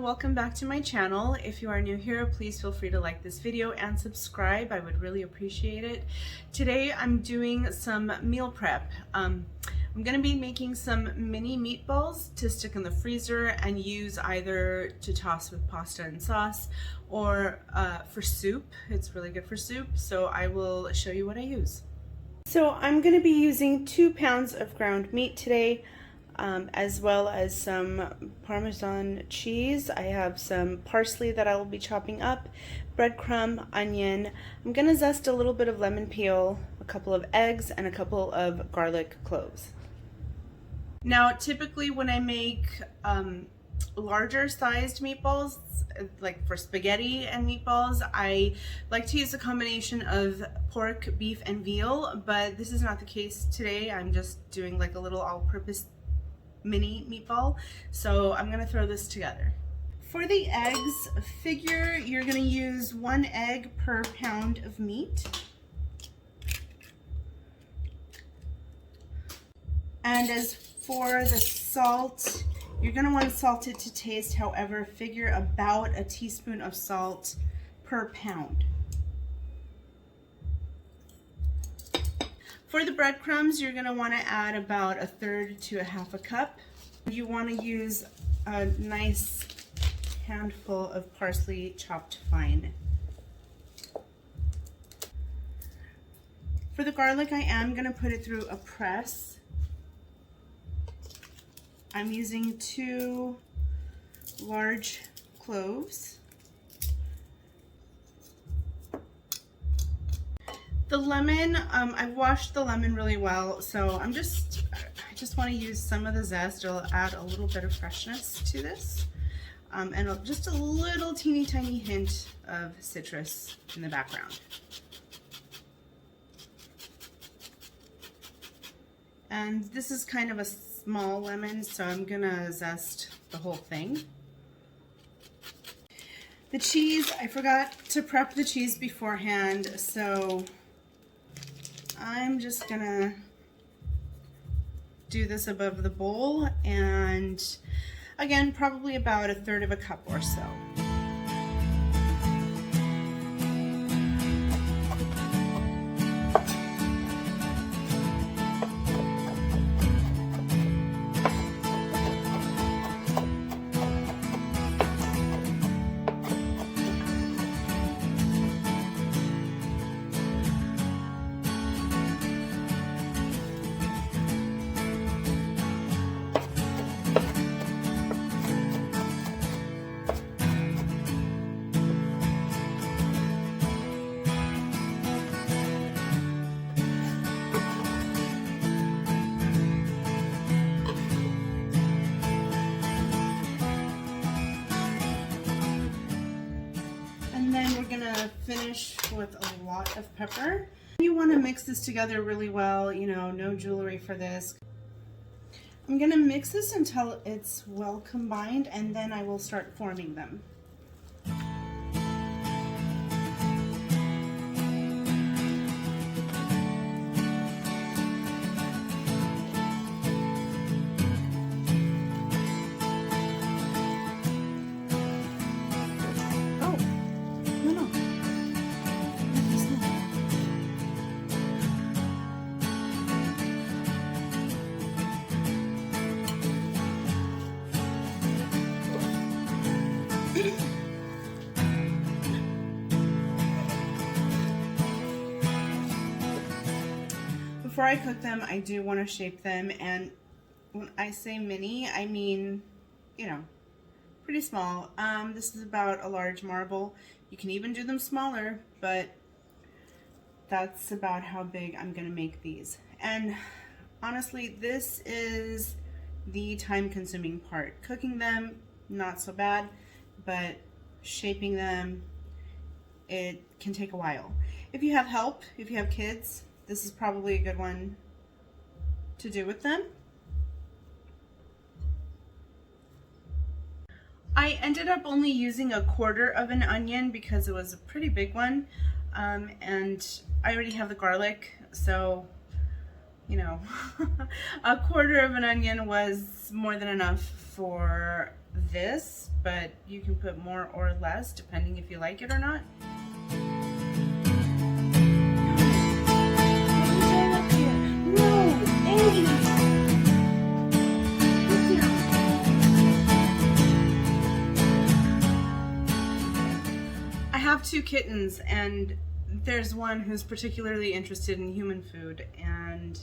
welcome back to my channel. If you are new here, please feel free to like this video and subscribe. I would really appreciate it. Today I'm doing some meal prep. I'm going to be making some mini meatballs to stick in the freezer and use either to toss with pasta and sauce or for soup. It's really good for soup, so I will show you what I use. So I'm going to be using 2 pounds of ground meat today. As well as some Parmesan cheese. I have some parsley that I will be chopping up, breadcrumb, onion. I'm going to zest a little bit of lemon peel, a couple of eggs, and a couple of garlic cloves. Now, typically when I make larger sized meatballs, like for spaghetti and meatballs, I like to use a combination of pork, beef, and veal, but this is not the case today. I'm just doing like a little all-purpose mini meatball, so I'm gonna throw this together. For the eggs, figure you're gonna use 1 egg per pound of meat. And as for the salt, you're gonna want to salt it to taste. However, figure about a teaspoon of salt per pound. For the breadcrumbs, you're going to want to add about 1/3 to 1/2 cup. You want to use a nice handful of parsley chopped fine. For the garlic, I am going to put it through a press. I'm using 2 large cloves. The lemon, I've washed the lemon really well, so I just want to use some of the zest. It'll add a little bit of freshness to this, and just a little teeny tiny hint of citrus in the background. And this is kind of a small lemon, so I'm gonna zest the whole thing. The cheese, I forgot to prep the cheese beforehand, so I'm just gonna do this above the bowl, and again, probably about 1/3 cup or so. Finish with a lot of pepper. You want to mix this together really well, you know, no jewelry for this. I'm going to mix this until it's well combined, and then I will start forming them. Before I cook them, I do want to shape them, and when I say mini, I mean, you know, pretty small. This is about a large marble. You can even do them smaller, but that's about how big I'm going to make these. And honestly, this is the time-consuming part. Cooking them, not so bad, but shaping them, it can take a while. If you have help, if you have kids, this is probably a good one to do with them. I ended up only using 1/4 of an onion because it was a pretty big one, and I already have the garlic, so you know, 1/4 of an onion was more than enough for this, but you can put more or less depending if you like it or not. I have 2 kittens, and there's one who's particularly interested in human food, and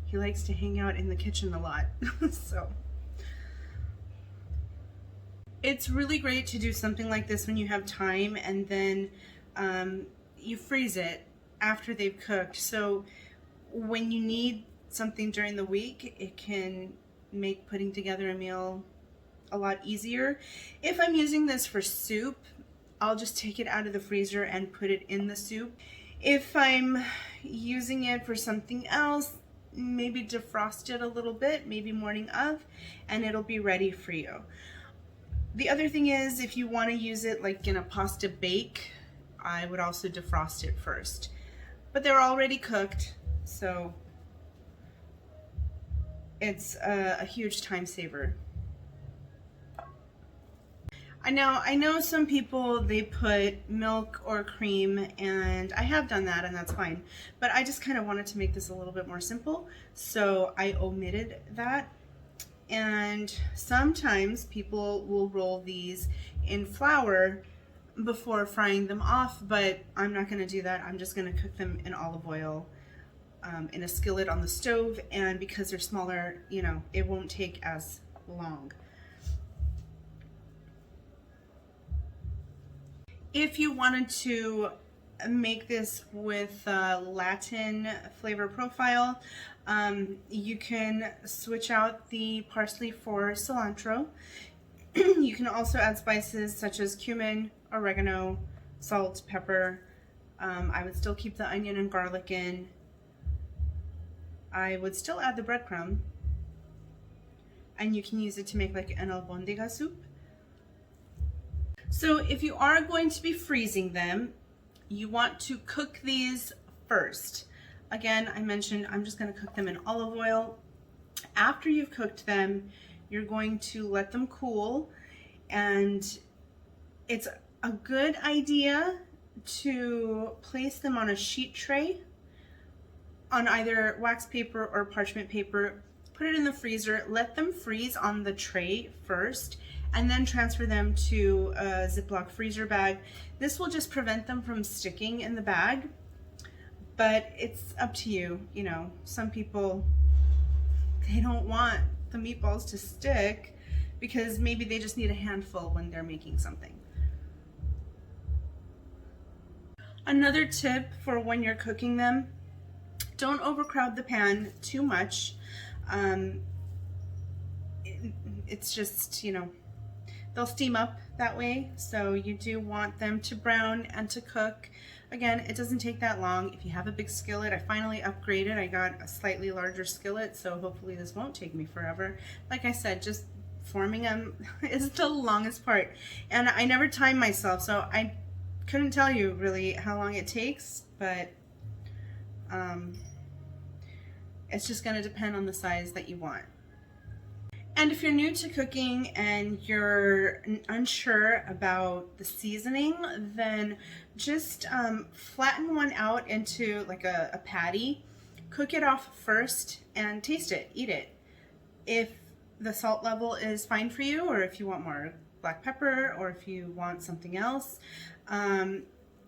he likes to hang out in the kitchen a lot. So it's really great to do something like this when you have time, and then you freeze it after they've cooked. So when you need something during the week, it can make putting together a meal a lot easier. If I'm using this for soup, I'll just take it out of the freezer and put it in the soup. If I'm using it for something else, maybe defrost it a little bit, maybe morning of, and it'll be ready for you. The other thing is, if you want to use it like in a pasta bake, I would also defrost it first. But they're already cooked, so it's a huge time saver. I know some people, they put milk or cream, and I have done that, and that's fine. But I just kind of wanted to make this a little bit more simple, so I omitted that. And sometimes people will roll these in flour before frying them off, but I'm not going to do that. I'm just going to cook them in olive oil in a skillet on the stove, and because they're smaller, you know, it won't take as long. If you wanted to make this with a Latin flavor profile, you can switch out the parsley for cilantro. You can also add spices such as cumin, oregano, salt, pepper. I would still keep the onion and garlic in. I would still add the breadcrumb, and you can use it to make like an albondiga soup. So if you are going to be freezing them, you want to cook these first. Again, I mentioned I'm just going to cook them in olive oil. After you've cooked them, you're going to let them cool, and it's a good idea to place them on a sheet tray on either wax paper or parchment paper. Put it in the freezer, let them freeze on the tray first, and then transfer them to a Ziploc freezer bag. This will just prevent them from sticking in the bag, but it's up to you. You know, some people, they don't want the meatballs to stick because maybe they just need a handful when they're making something. Another tip for when you're cooking them, don't overcrowd the pan too much. It's just, you know, they'll steam up that way, so you do want them to brown and to cook. Again, it doesn't take that long. If you have a big skillet, I finally upgraded. I got a slightly larger skillet, so hopefully this won't take me forever. Like I said, just forming them is the longest part. And I never time myself, so I couldn't tell you really how long it takes, but it's just going to depend on the size that you want. And if you're new to cooking and you're unsure about the seasoning, then just flatten one out into like a patty, cook it off first, and taste it, eat it. If the salt level is fine for you, or if you want more black pepper, or if you want something else,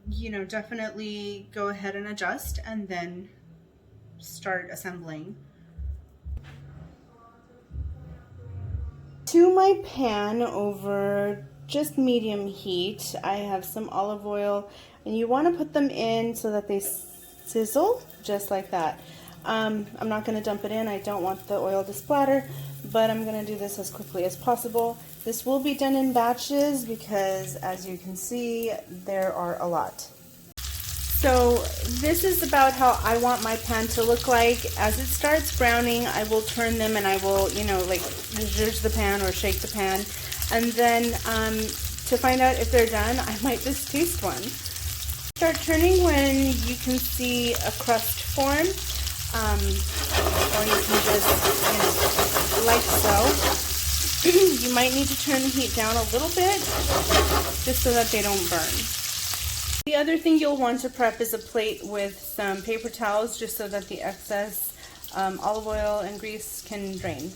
you know, definitely go ahead and adjust, and then start assembling. To my pan over just medium heat, I have some olive oil, and you want to put them in so that they sizzle just like that. I'm not going to dump it in. I don't want the oil to splatter, but I'm going to do this as quickly as possible. This will be done in batches because, as you can see, there are a lot. So this is about how I want my pan to look like. As it starts browning, I will turn them, and I will, you know, like zhuzh the pan or shake the pan. And then to find out if they're done, I might just taste one. Start turning when you can see a crust form, or you can just, you know, like so. You might need to turn the heat down a little bit just so that they don't burn. The other thing you'll want to prep is a plate with some paper towels just so that the excess olive oil and grease can drain.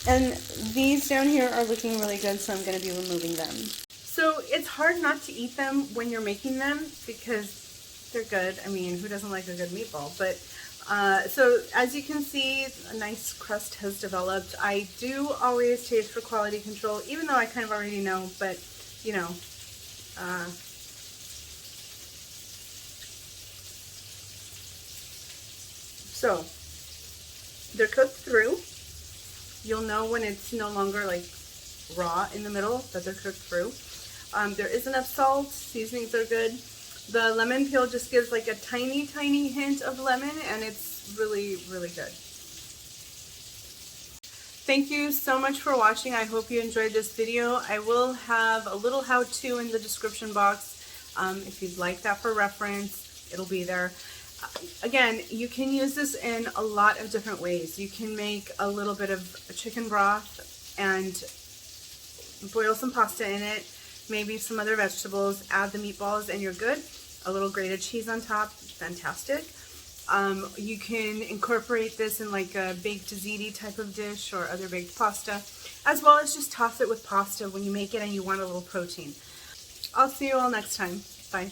And these down here are looking really good, so I'm going to be removing them. So it's hard not to eat them when you're making them because they're good. I mean, who doesn't like a good meatball? But so as you can see, a nice crust has developed. I do always taste for quality control, even though I kind of already know, but you know, so they're cooked through. You'll know when it's no longer like raw in the middle that they're cooked through. There is enough salt, seasonings are good. The lemon peel just gives like a tiny, tiny hint of lemon, and it's really, really good. Thank you so much for watching. I hope you enjoyed this video. I will have a little how-to in the description box. If you'd like that for reference, it'll be there. Again, you can use this in a lot of different ways. You can make a little bit of chicken broth and boil some pasta in it, maybe some other vegetables, add the meatballs, and you're good. A little grated cheese on top, fantastic. You can incorporate this in like a baked ziti type of dish or other baked pasta, as well as just toss it with pasta when you make it and you want a little protein. I'll see you all next time. Bye.